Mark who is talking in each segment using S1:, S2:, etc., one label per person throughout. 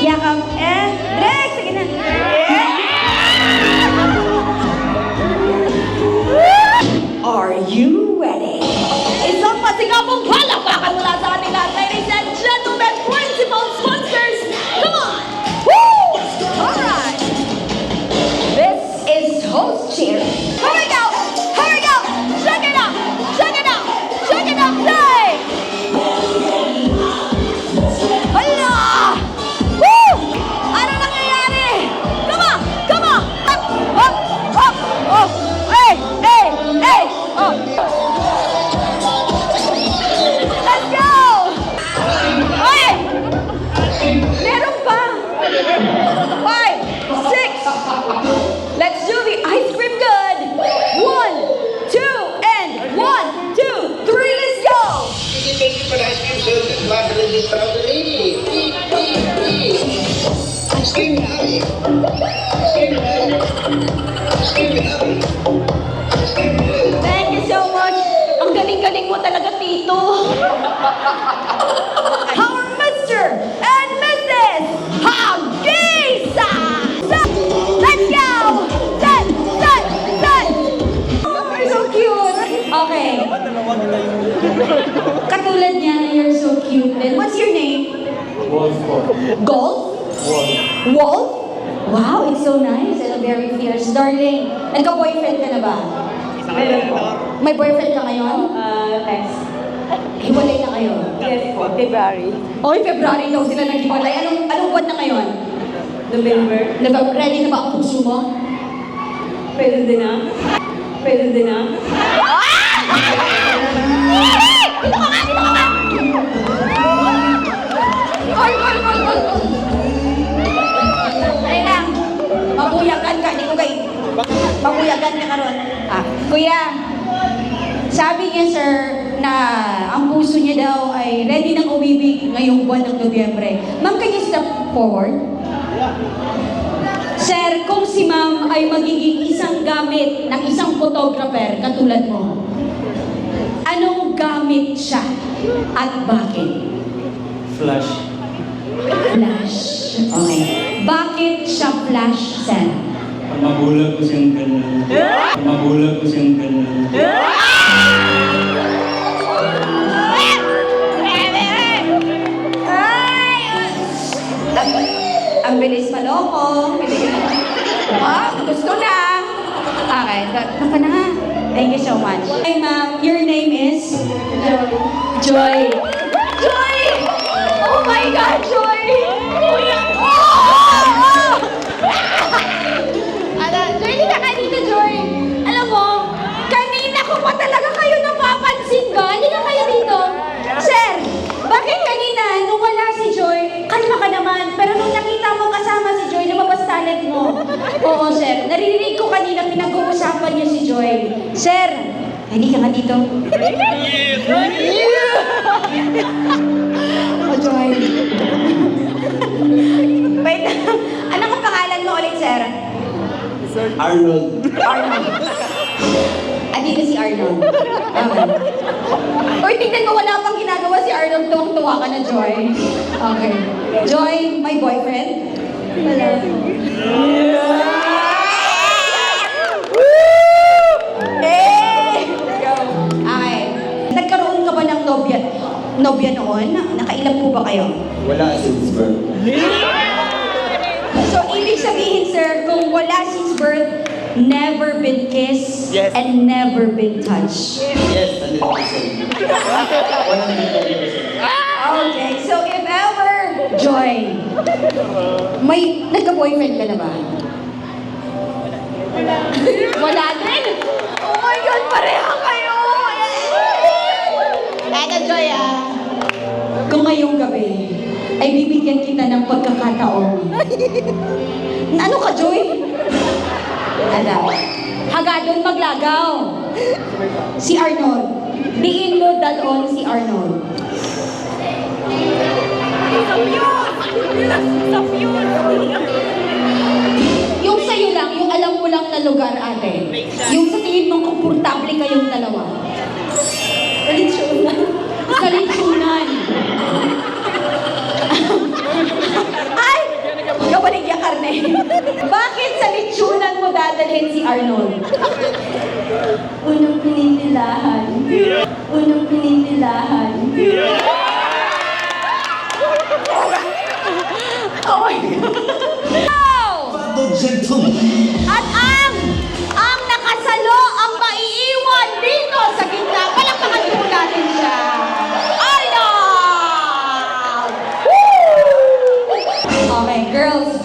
S1: Yakap and Rex! Sige na. Are you ready? Isang masigabong palakpakan mula sa ating lahat, ladies and gentlemen, principal sponsors. Come on! Woo! Alright! This is host cheer. Here we go! Here we go! Check it out! Check it out! Check it out! Say! Hala! Woo! Ano nangyayari? Come on! Come on! Up! Up! Up! Oh! Hey! Hey! Hey! Oh! Let's go! Oy! Meron pa! 5, 6. Let's do the ice cream good. 1, 2, and 1, 2, 3. Let's go!
S2: Thank you for the ice cream, sir. Margarita strawberry. Scream happy. Scream happy. Scream happy.
S1: Thank you so much. Ang galing-galing mo talaga, Tito. Our Mr. and Mrs. Hagisa! Let's go! Set! Set! Set! You're so cute. Okay. Katulad niya, you're so cute. And what's your name?
S3: Wolf po.
S1: Golf?
S3: Wolf.
S1: Wolf? Wow, it's so nice and very fierce. Darling, nagka-boyfriend ka na ba? May boyfriend ka ngayon?
S4: Next.
S1: Hiwalay na kayo?
S4: Yes po, February.
S1: Oy, February daw sila naghiwalay. Anong buwan na ngayon?
S4: November.
S1: Ready na ba ang puso mo?
S4: Pwede din na. Pwede din na.
S1: Dito ka nga! Dito ka nga! Oy! Ay lang! Mabuyagan ka! Hindi ko kayo... Mabuyagan ka karon. Kuya, sabi niya sir na ang puso niya daw ay ready nang umibig ngayong buwan ng Nobyembre. Ma'am, can you step forward? Sir, kung si ma'am ay magiging isang gamit ng isang photographer katulad mo, anong gamit siya at bakit?
S3: Flash.
S1: Flash. Okay. Bakit siya flash, sir?
S3: Magulag ko siyang ganyan. Magulag ko siyang ganyan.
S1: Ang bilis maloko. Gusto na. Okay, kapa na nga. Thank you so much. Hi ma'am, your name is? Joy. Joy! Oh my God, Joy! Joy, hindi ka dito, Joy. Alam mo, kanina ko pa talaga kayo napapansin ba? Hindi ka kayo dito. Sir, bakit kanina, nung wala si Joy, kalma ka naman, pero nung nakita mo kasama si Joy, lumabas talent mo. Oo, sir. Naririnig ko kanina, pinag-uusapan niyo si Joy. Sir, hindi ka nga dito. Oh, Joy. Wait, ano ang pangalan mo ulit, sir?
S3: Arnold.
S1: Arnold. Andito si Arnold. Uy, tingnan mo, wala pang ginagawa si Arnold. Tuwang-tuwa ka na, Joy. Okay. Joy, my boyfriend? Wala. Okay. Nagkaroon ka ba ng nobya noon? Nakailan po ba kayo?
S3: Wala since birth.
S1: So, ibig sabihin, sir, kung wala since birth, never been kissed and never been touched.
S3: Yes, 100%. 100%.
S1: Okay, so if ever, Joy, may nagka-boyfriend ka na ba? Wala din? Oh my God, pareha kayo! Eto, Joy, kung ngayong gabi, ay bibigyan kita ng pagkakataon. Ano ka, Joy? Alam, hagadon maglagaw. Si Arnold. Diin mo dalon si Arnold. Yung sa'yo lang, yung alam mo lang na lugar, ate. Yung sa tingin mong komportable kayong dalawa. Litsunan. Sa litsunan. Ay! dadalhin si Arnold?
S4: Unang pinipilahan. Unang pinipilahan.
S1: Oh my God. At ang nakasalo, ang maiiwan dito sa gitna. Palakpakan po natin siya. Arnold! Woo! Okay, girls.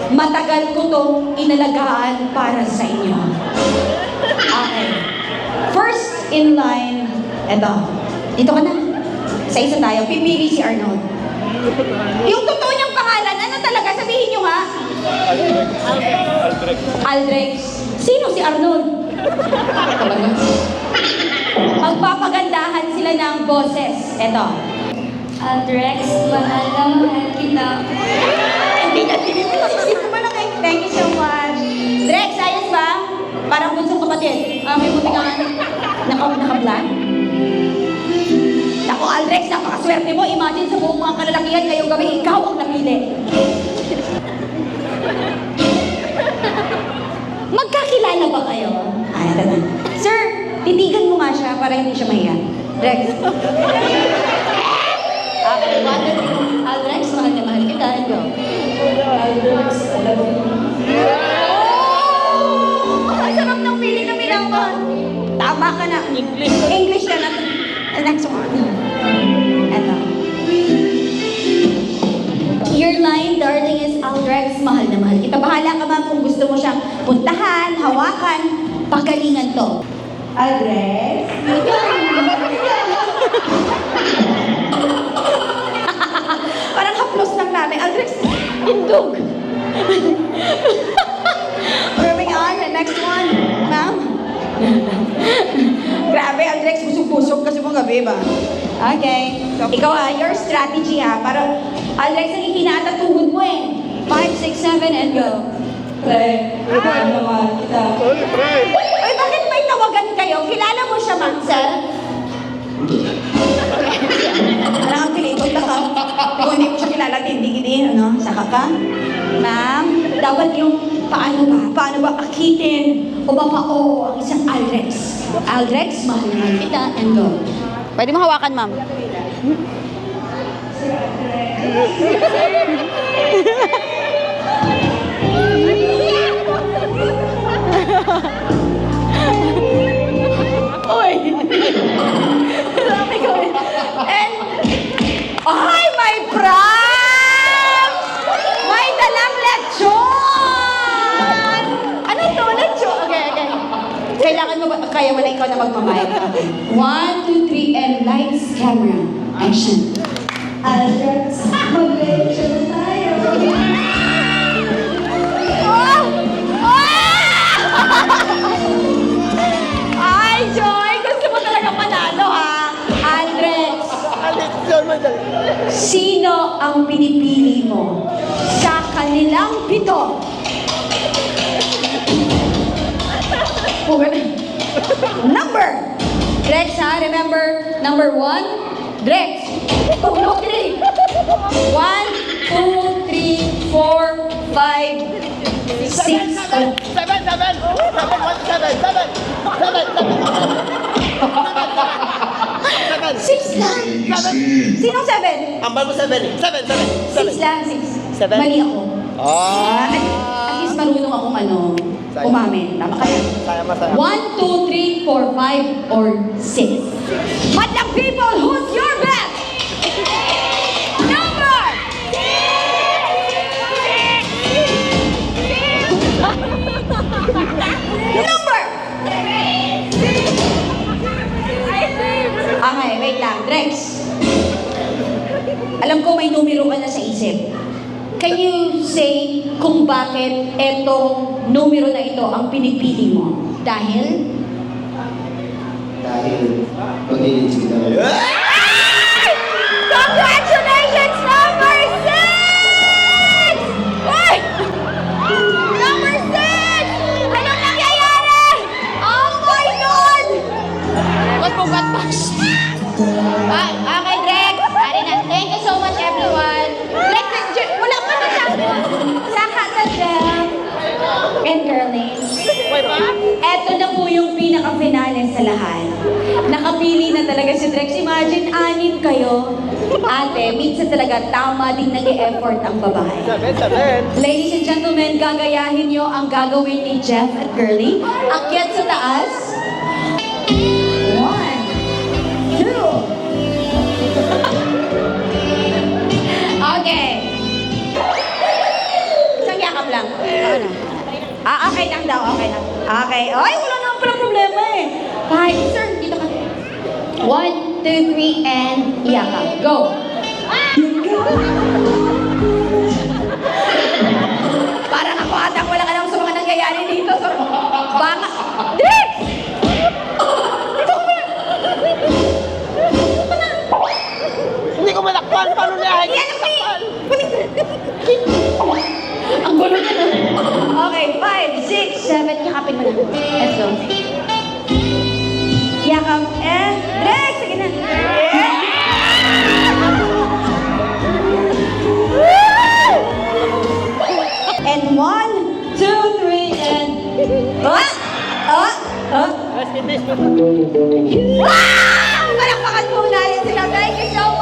S1: Matagal ko tong inalagaan para sa inyo. Okay. First in line, eto. Dito ka na. Sa isa tayo. Pipili si Arnold. Yung totoo niyang pangalan, ano talaga? Sabihin niyo nga. Aldrex. Sino si Arnold? Talaga. Magpapagandahan sila ng boses. Eto.
S4: Aldrex, mahal na mahal kita.
S1: Hindi na tinipin. Nasisip ko pa lang eh. Thank you so much. Drex, ayos ba? Parang bunsong kapatid. May buti ka nga. Naka-vlog? Naku, Aldrex, napakaswerte mo. Imagine sa buong mga kalalakihan ngayong gabi, ikaw ang napili. Magkakilala ba kayo? Ay, ito na. Sir, titigan mo nga siya para hindi siya mahiya. Drex. Okay, one, two, three. Aldrex, mahal na mahal kita. Go.
S4: Aldrex, I love you.
S1: Oh! Ang sarap ng pili na minamahal. Tama ka na. English ka na. Next one. Eto. Your line, darling, is Aldrex, mahal na mahal kita. Bahala ka ma'am kung gusto mo siyang puntahan, hawakan, pagalingan to.
S4: Aldrex?
S1: Parang haplos lang natin. Aldrex, indog. Moving on, the next one. Ma'am? Grabe, Aldrex, busog-busog kasi mong gabi ba? Okay. Ikaw your strategy para Aldrex, ang ikinata tuhod mo eh. 5, 6, 7, and go.
S4: Play. Mahal na mahal kita.
S1: Ay, bakit may tawagan kayo? Kilala mo siya, ma'am, sir? Parang ang pilipot ka. Kung hindi mo siya kilala, tindig-din, ano? Saka ka? Ma'am, dapat yung paano ba akitin o mapao ang isang Aldrex. Aldrex, mahal na kita, and go. Pwede mo hawakan, ma'am. Oy! Grabe ko eh. And, ay, my prank! May dalang lechon! Ano to? Lechon? Okay. Kailangan mo ba? Kaya wala ikaw na magmamayag. 1, 2, 3, and lights, camera, action.
S4: Aldrex, mag-lecture tayo.
S1: Oh! Ay, Joy! Gusto mo talaga panalo, ha? Aldrex, sino ang pinipili mo sa kanilang 7? Number! Drex, ha? Remember, number 1, Drex. 2, 3. 1, 2, 3, 4, 5, 6. Six lang. Sinong 7?
S2: Ambal mo 7. 7.
S1: 6 lang, 6.
S2: Seven?
S1: Mali ako.
S2: Ah.
S1: At least marunong akong
S2: Sayang.
S1: umamin. Tama kaya?
S2: Sayang masaya.
S1: 1, 2, 3, 4, 5, or 6. Madlang people, who's your best? Number! Number! Okay, wait lang. Drex. Alam ko may numero ka na sa isip. Can you say kung bakit etong numero na ito ang pinipili mo? Dahil?
S2: Dahil pag-ilit kita.
S1: Congratulations, number 6! Uy! Number 6! Anong nangyayari? Oh my God! Ba't mo ba't pa? Okay, Drex. Ari na. Thank you so much, everyone. Drex, wala pa na sa Saka na siya. And girlies. Eto na po yung pinaka-finale sa lahat. Nakapili na talaga si Drex. Imagine, 6 kayo. Ate, minsan talaga tama din nag-e-effort ang babae. Ladies and gentlemen, gagayahin nyo ang gagawin ni Jeff at Girlie. Akyat sa taas. 1, 2. Okay. Isang yakap lang. Okay lang daw, okay lang. Okay. Ay, wala naman pala problema eh. Kahit, sir, dito ka. 1, 2, 3, and yakap. Go! Parang ako atang walang alam sa mga nangyayari dito. So, baka... Drex!
S5: Hindi ko malakpan, paano niya?
S1: Yan ang ang gulo niya no? Okay, 5, 6, 7, yakapin mo na. Let's go. Yakap and Drex! Sige na. Yeah! And 1, 2, 3, and... Wow! Palakpakan muna rin sila. Thank you so